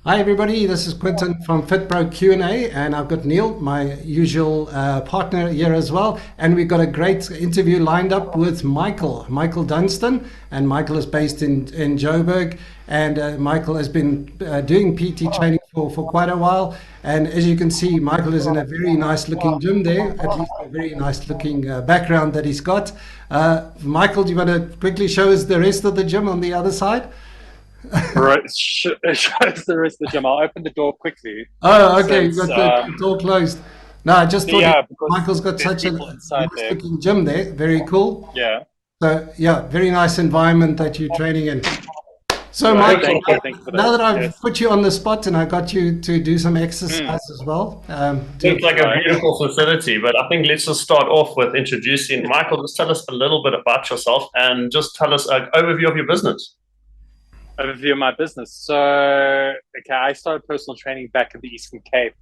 Hi everybody, this is Quentin from FitPro Q&A, and I've got Neil, my usual partner here as well, and we've got a great interview lined up with Michael Dunstan, and Michael is based in Joburg, and Michael has been doing PT training for quite a while, and as you can see, Michael is in a very nice looking gym there, at least a very nice looking background that he's got. Michael, do you want to quickly show us the rest of the gym on the other side? Right, shows the rest of the gym. I'll open the door quickly Oh, okay. You've since, got the door closed. No, I just thought yeah, because Michael's got there's such a people inside nice there. looking gym there. Very cool. Yeah, So, yeah, very nice environment that you're training in. So, right. Michael, Thank you for now that. that I've Yes. put you on the spot and I got you to do some Mm, exercise as well, Looks like a right. beautiful facility, but I think let's just start off with introducing Michael. Just tell us a little bit about yourself and just tell us an overview of your business. Overview of my business. So, okay, I started personal training back in the Eastern Cape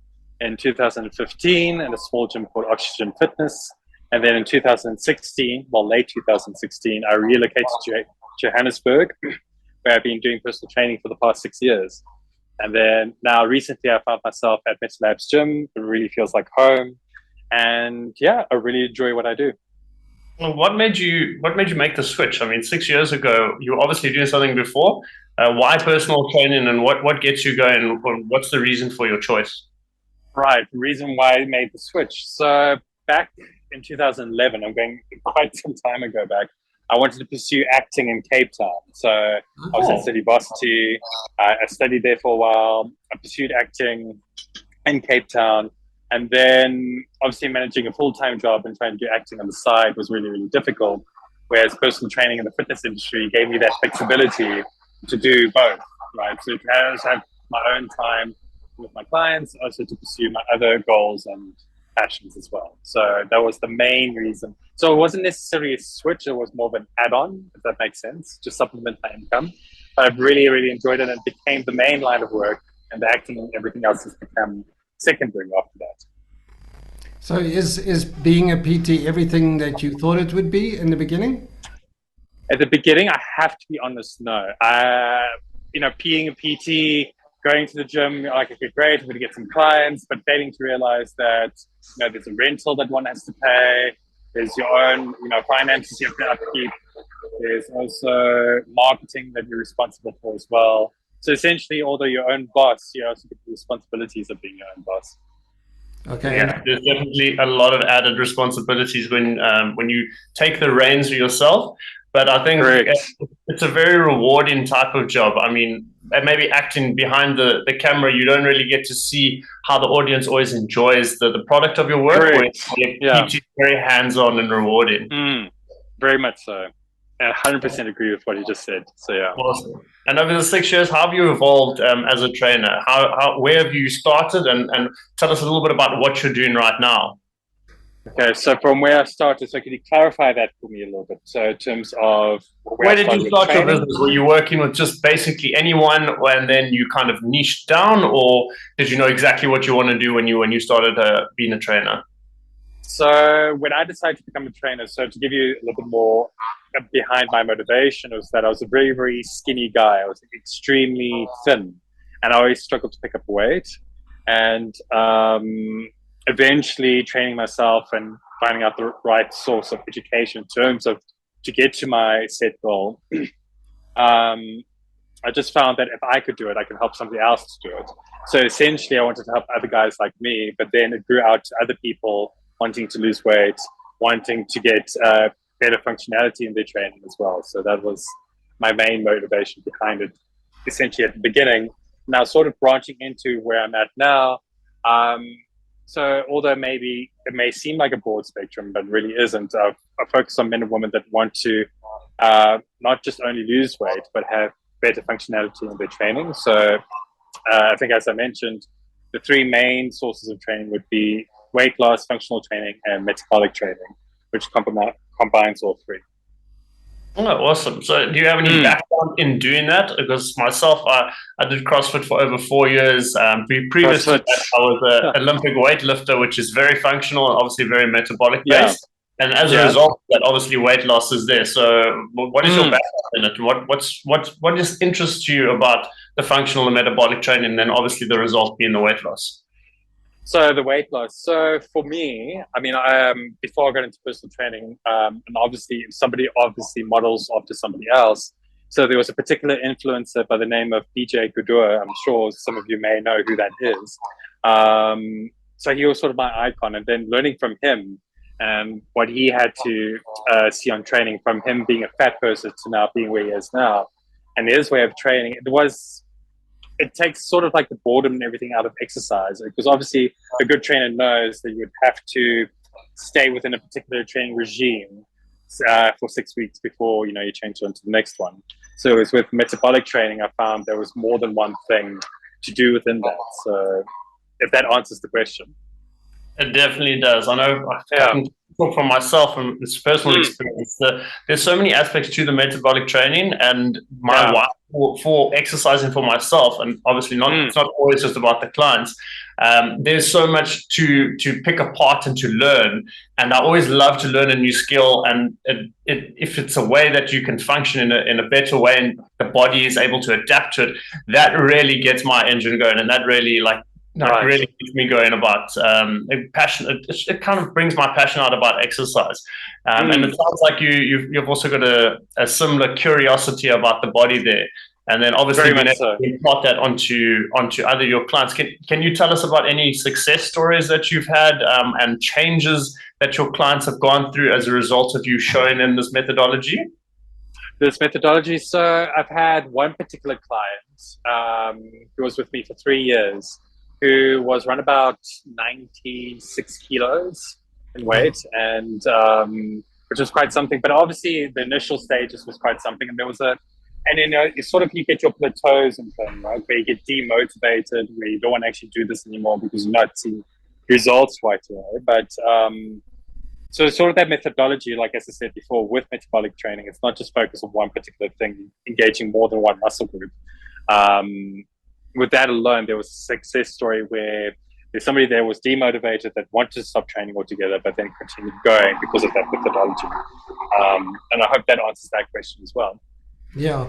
in 2015 in a small gym called Oxygen Fitness. And then in 2016, well, late 2016, I relocated to Johannesburg, where I've been doing personal training for the past 6 years. And then now recently I found myself at MetaLabs Gym. It really feels like home. And yeah, I really enjoy what I do. Well, what made you make the switch? I mean, 6 years ago, you were obviously doing something before. Why personal training, and what gets you going? What's the reason for your choice? Right. Reason why I made the switch. So back in 2011, I'm going quite some time ago back, I wanted to pursue acting in Cape Town. So I was at Oh, City Varsity. I studied there for a while. I pursued acting in Cape Town. And then obviously managing a full-time job and trying to do acting on the side was really, really difficult. Whereas personal training in the fitness industry gave me that flexibility to do both, right? So to have my own time with my clients, also to pursue my other goals and passions as well. So that was the main reason. So it wasn't necessarily a switch, it was more of an add-on, if that makes sense, to supplement my income. But I've really, really enjoyed it and it became the main line of work, and the acting and everything else has become secondary after that. so is being a PT everything that you thought it would be in the beginning? At the beginning, I have to be honest, no. Being a PT, going to the gym, like, okay, great, I'm going to get some clients, but failing to realize that, there's a rental that one has to pay, there's your own, finances you have to upkeep, there's also marketing that you're responsible for as well. So essentially, although you're your own boss, you also get the responsibilities of being your own boss. Okay, and yeah, there's definitely a lot of added responsibilities when you take the reins for yourself. But I think Correct. it's a very rewarding type of job. I mean, and maybe acting behind the camera, you don't really get to see how the audience always enjoys the product of your work, where Correct. Yeah. PT is very hands-on and rewarding. Mm, very much so. I 100% agree with what you just said. So yeah. Awesome. And over the 6 years, how have you evolved as a trainer? Where have you started? And tell us a little bit about what you're doing right now. Okay, so from where I started, so could you clarify that for me a little bit? So in terms of where I Where did you started with start your training, business? Were you working with just basically anyone, and then you kind of niched down, or did you know exactly what you want to do when you started being a trainer? so when I decided to become a trainer, so to give you a little bit more behind my motivation was that I was a very, very skinny guy. I was extremely thin and I always struggled to pick up weight. And eventually training myself and finding out the right source of education in terms of to get to my set goal, um, I just found that if I could do it, I could help somebody else to do it. So essentially, I wanted to help other guys like me, but then it grew out to other people wanting to lose weight, wanting to get better functionality in their training as well. So that was my main motivation behind it, essentially at the beginning. Now, sort of branching into where I'm at now. Um, so although maybe it may seem like a broad spectrum, but really isn't, I focus on men and women that want to not just only lose weight, but have better functionality in their training. So I think, as I mentioned, the three main sources of training would be weight loss, functional training, and metabolic training, which combines all three. Oh, awesome. So do you have any Mm. background in doing that? Because myself, I did CrossFit for over 4 years. Previous to CrossFit. that, I was an Olympic weightlifter, which is very functional and obviously very metabolic Yeah. based. And as a Yeah. result of that, obviously weight loss is there. So what is your Mm. background in it? What just interests you about the functional and metabolic training, and then obviously the result being the weight loss? So the weight loss. So for me, I mean, before I got into personal training, and obviously somebody obviously models after somebody else. So there was a particular influencer by the name of BJ Godour. I'm sure some of you may know who that is. So he was sort of my icon, and then learning from him and what he had to see on training, from him being a fat person to now being where he is now, and his way of training, it takes sort of like the boredom and everything out of exercise, because obviously a good trainer knows that you would have to stay within a particular training regime for 6 weeks before you change on to the next one. So it's with metabolic training, I found there was more than one thing to do within that. So if that answers the question. It definitely does. I know I can talk from myself and this personal experience. There's so many aspects to the metabolic training, and my wife for exercising for myself, and obviously it's not always just about the clients. There's so much to pick apart and to learn, and I always love to learn a new skill. And if it's a way that you can function in a better way, and the body is able to adapt to it, that really gets my engine going, and that really really keeps me going about passion. It kind of brings my passion out about exercise, and it sounds like you've also got a similar curiosity about the body there, and then obviously you plot that onto other your clients. Can you tell us about any success stories that you've had and changes that your clients have gone through as a result of you showing them this methodology? So I've had one particular client who was with me for 3 years, who was around about 96 kilos in weight, and which was quite something. But obviously, the initial stages was quite something, and there was you get your plateaus and things, right, where you get demotivated, where you don't want to actually do this anymore because you're not seeing results right away. But so sort of that methodology, like as I said before, with metabolic training, it's not just focused on one particular thing, engaging more than one muscle group. With that alone, there was a success story where there's somebody there was demotivated that wanted to stop training altogether, but then continued going because of that methodology. And I hope that answers that question as well. Yeah.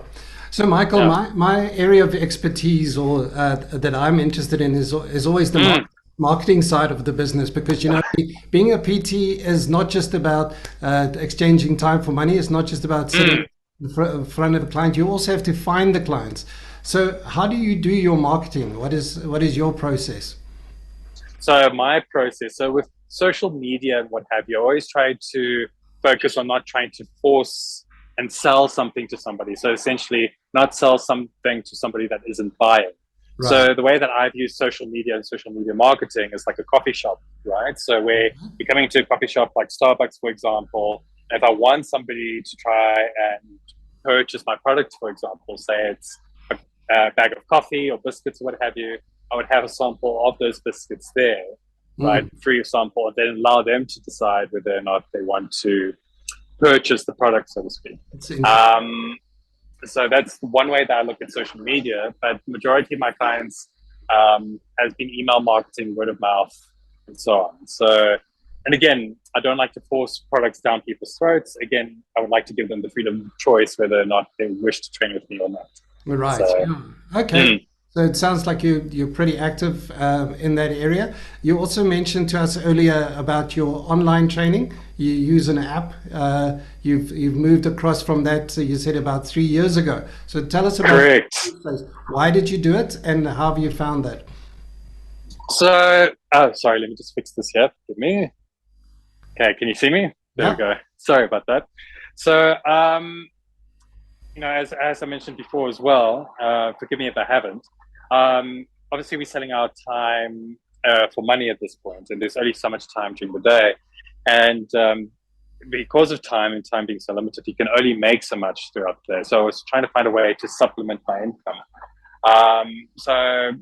So, Michael, my area of expertise, or that I'm interested in, is always the marketing side of the business, because being a PT is not just about exchanging time for money. It's not just about sitting in front of a client. You also have to find the clients. So how do you do your marketing? What is your process? So my process, so with social media and what have you, I always try to focus on not trying to force and sell something to somebody. So essentially not sell something to somebody that isn't buying. Right. So the way that I've used social media and social media marketing is like a coffee shop, right? So where you're coming to a coffee shop like Starbucks, for example, if I want somebody to try and purchase my product, for example, say it's a bag of coffee or biscuits or what have you, I would have a sample of those biscuits there, right, free of sample, and then allow them to decide whether or not they want to purchase the product, so to speak. So that's one way that I look at social media, but the majority of my clients has been email marketing, word of mouth, and so on. So, and again, I don't like to force products down people's throats. Again, I would like to give them the freedom of choice whether or not they wish to train with me or not. Right. So, okay. So it sounds like you're pretty active in that area. You also mentioned to us earlier about your online training. You use an app. You've moved across from that, so you said about 3 years ago. So tell us about Correct. Why did you do it, and how have you found that? So, sorry, let me just fix this here. Give me. Okay, can you see me? There we go. Sorry about that. So, as I mentioned before as well, forgive me if I haven't, obviously we're selling our time for money at this point, and there's only so much time during the day. And because of time and time being so limited, you can only make so much throughout the day. So I was trying to find a way to supplement my income. So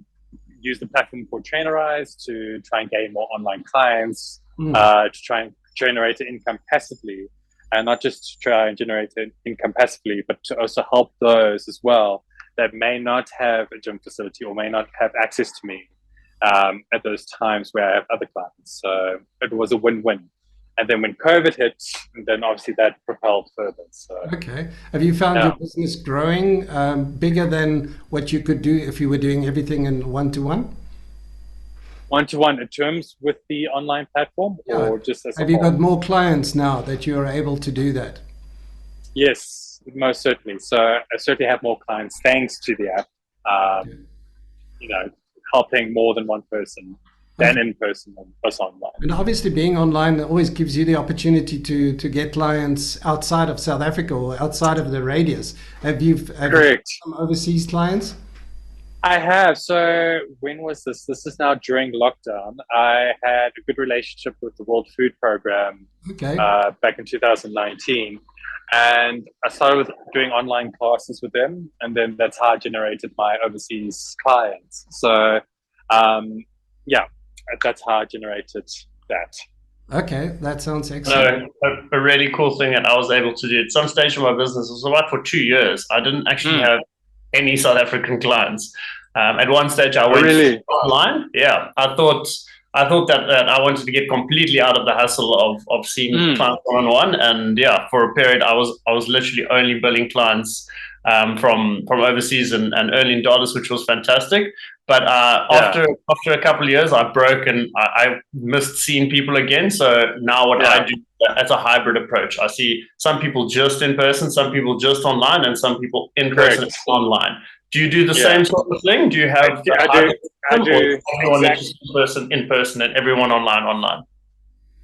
use the platform called Trainerize to try and gain more online clients, to try and generate an income passively. And not just to try and generate an income passively, but to also help those as well that may not have a gym facility or may not have access to me at those times where I have other clients. So it was a win-win. And then when COVID hit, then obviously that propelled further. So Okay. Have you found your business growing bigger than what you could do if you were doing everything in one-to-one? One-to-one in terms with the online platform, Yeah. or just as a Have you whole? got more clients now that you are able to do that? Yes, most certainly. So I certainly have more clients thanks to the app. You know, helping more than one person than in person and plus online. And obviously, being online always gives you the opportunity to get clients outside of South Africa or outside of the radius. Have you Correct. some overseas clients? I have. So when was this? This is now during lockdown. I had a good relationship with the World Food Program Okay. back in 2019. And I started with doing online classes with them. And then that's how I generated my overseas clients. So, yeah, that's how I generated that. Okay, that sounds excellent. A really cool thing that I was able to do at some stage of my business was about for 2 years. I didn't actually have any South African clients. At one stage, I went online. Yeah, I thought that I wanted to get completely out of the hassle of seeing clients one on one, and yeah, for a period, I was literally only billing clients from overseas and earning dollars, which was fantastic. But after a couple of years, I broke and I missed seeing people again. So now what I do, as a hybrid approach. I see some people just in person, some people just online, and some people in person and online. Do you do the same sort of thing? Do you have I do everyone in person and everyone online?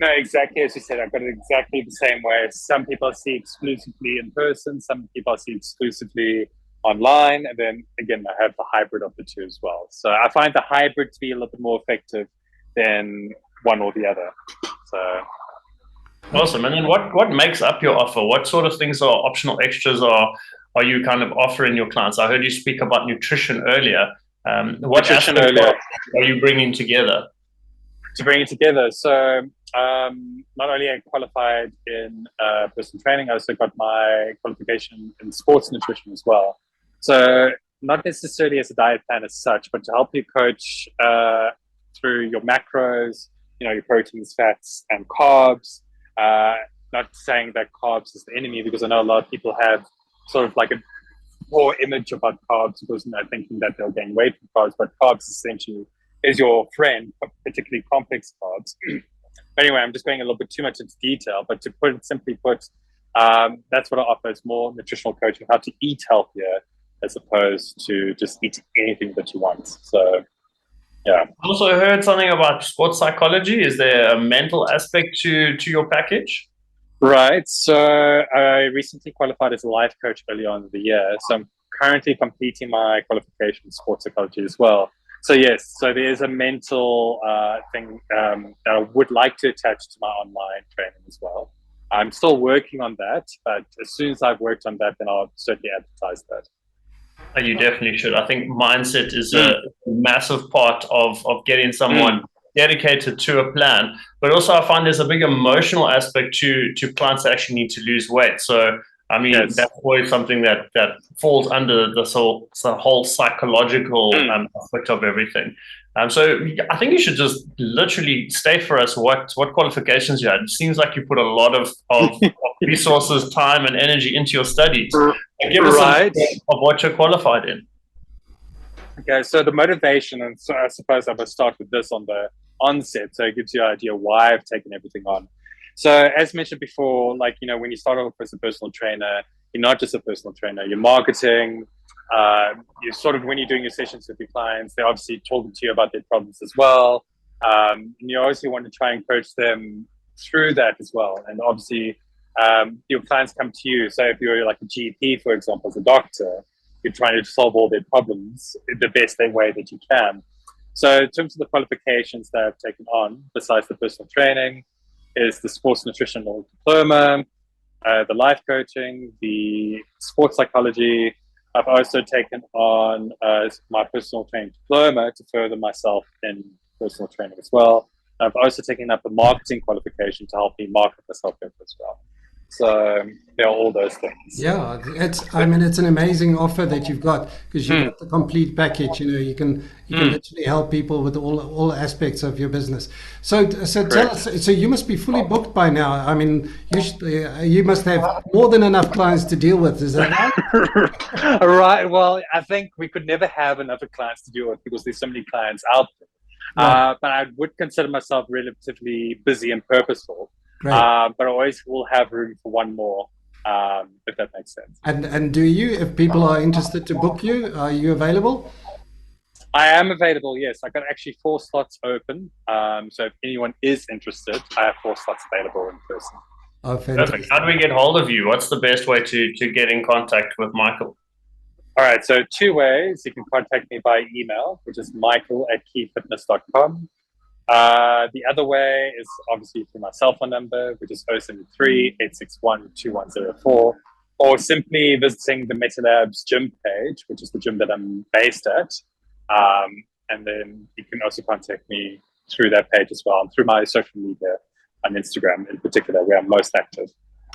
No, exactly as you said. I've got it exactly the same way. Some people see exclusively in person, some people see exclusively online, and then again, I have the hybrid of the two as well. So I find the hybrid to be a little bit more effective than one or the other. So awesome. And then what makes up your offer? What sort of things are optional extras are you kind of offering your clients? I heard you speak about nutrition earlier. What aspects are you bringing together? To bring it together. So not only I qualified in personal training, I also got my qualification in sports nutrition as well. So not necessarily as a diet plan as such, but to help you coach through your macros, your proteins, fats, and carbs. Not saying that carbs is the enemy, because I know a lot of people have sort of like a poor image about carbs because they're thinking that they'll gain weight from carbs, but carbs essentially is your friend, particularly complex carbs. Anyway, I'm just going a little bit too much into detail, but to simply put, that's what I offer is more nutritional coaching, how to eat healthier as opposed to just eat anything that you want. So, yeah. I also heard something about sports psychology. Is there a mental aspect to your package? Right. So I recently qualified as a life coach early on in the year. So I'm currently completing my qualification in sports psychology as well. So yes, so there is a mental thing that I would like to attach to my online training as well. I'm still working on that, but as soon as I've worked on that, then I'll certainly advertise that. You definitely should. I think mindset is a massive part of getting someone dedicated to a plan. But also I find there's a big emotional aspect to clients that actually need to lose weight. So I mean, that's always something that falls under the whole psychological aspect of everything. So I think you should just literally state for us what qualifications you had. It seems like you put a lot of resources, time, and energy into your studies. Give us some of what you're qualified in. Okay, so the motivation, and so I suppose I must start with this on the onset, so it gives you an idea why I've taken everything on. So as mentioned before, like, when you start off as a personal trainer, you're not just a personal trainer, you're marketing, you're sort of, when you're doing your sessions with your clients, they're obviously talking to you about their problems as well. And you obviously want to try and coach them through that as well. And obviously, your clients come to you. So if you're like a GP, for example, as a doctor, you're trying to solve all their problems in the best way that you can. So in terms of the qualifications that I've taken on, besides the personal training, is the sports nutritional diploma, the life coaching, the sports psychology. I've also taken on my personal training diploma to further myself in personal training as well. I've also taken up a marketing qualification to help me market myself as well. So there are all those things. Yeah, I mean, it's an amazing offer that you've got, because you've got the complete package. You know, you can literally help people with all aspects of your business. So tell us. So you must be fully booked by now. I mean, you must have more than enough clients to deal with. Is that right? Right. Well, I think we could never have enough clients to deal with because there's so many clients out there. Right. But I would consider myself relatively busy and purposeful. Great. But I always will have room for one more, if that makes sense. And do you, if people are interested to book you, are you available? I am available, yes. I've got actually 4 slots open. So if anyone is interested, I have 4 slots available in person. Oh, fantastic. Perfect. How do we get hold of you? What's the best way to get in contact with Michael? All right, so 2 ways. You can contact me by email, which is michael@keyfitness.com. The other way is obviously through my cell phone number, which is 073-861-2104, or simply visiting the MetaLabs gym page, which is the gym that I'm based at. And then you can also contact me through that page as well, and through my social media on Instagram in particular, where I'm most active.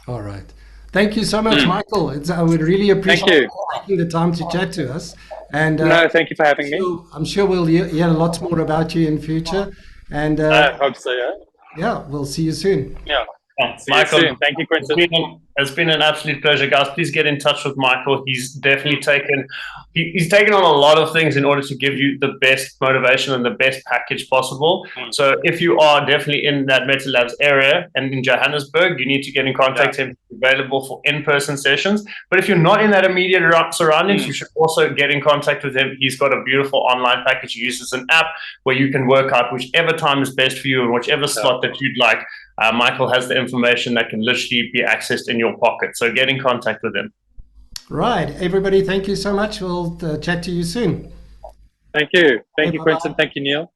All right. Thank you so much, Michael. I would really appreciate you taking the time to chat to us. And no, thank you for having me. I'm sure we'll hear lots more about you in future. And I hope so, yeah. Yeah, we'll see you soon. Yeah. See Michael, you soon. Thank you, Quentin. It's been an absolute pleasure, guys. Please get in touch with Michael. He's definitely taken on a lot of things in order to give you the best motivation and the best package possible. So if you are definitely in that MetaLabs area and in Johannesburg, you need to get in contact with him. He's available for in-person sessions. But if you're not in that immediate surroundings, you should also get in contact with him. He's got a beautiful online package. He uses an app where you can work out whichever time is best for you and whichever slot that you'd like. Michael has the information that can literally be accessed in your pocket. So get in contact with him. Right. Everybody, thank you so much. We'll chat to you soon. Thank you. Thank you, Quentin. Thank you, Neil.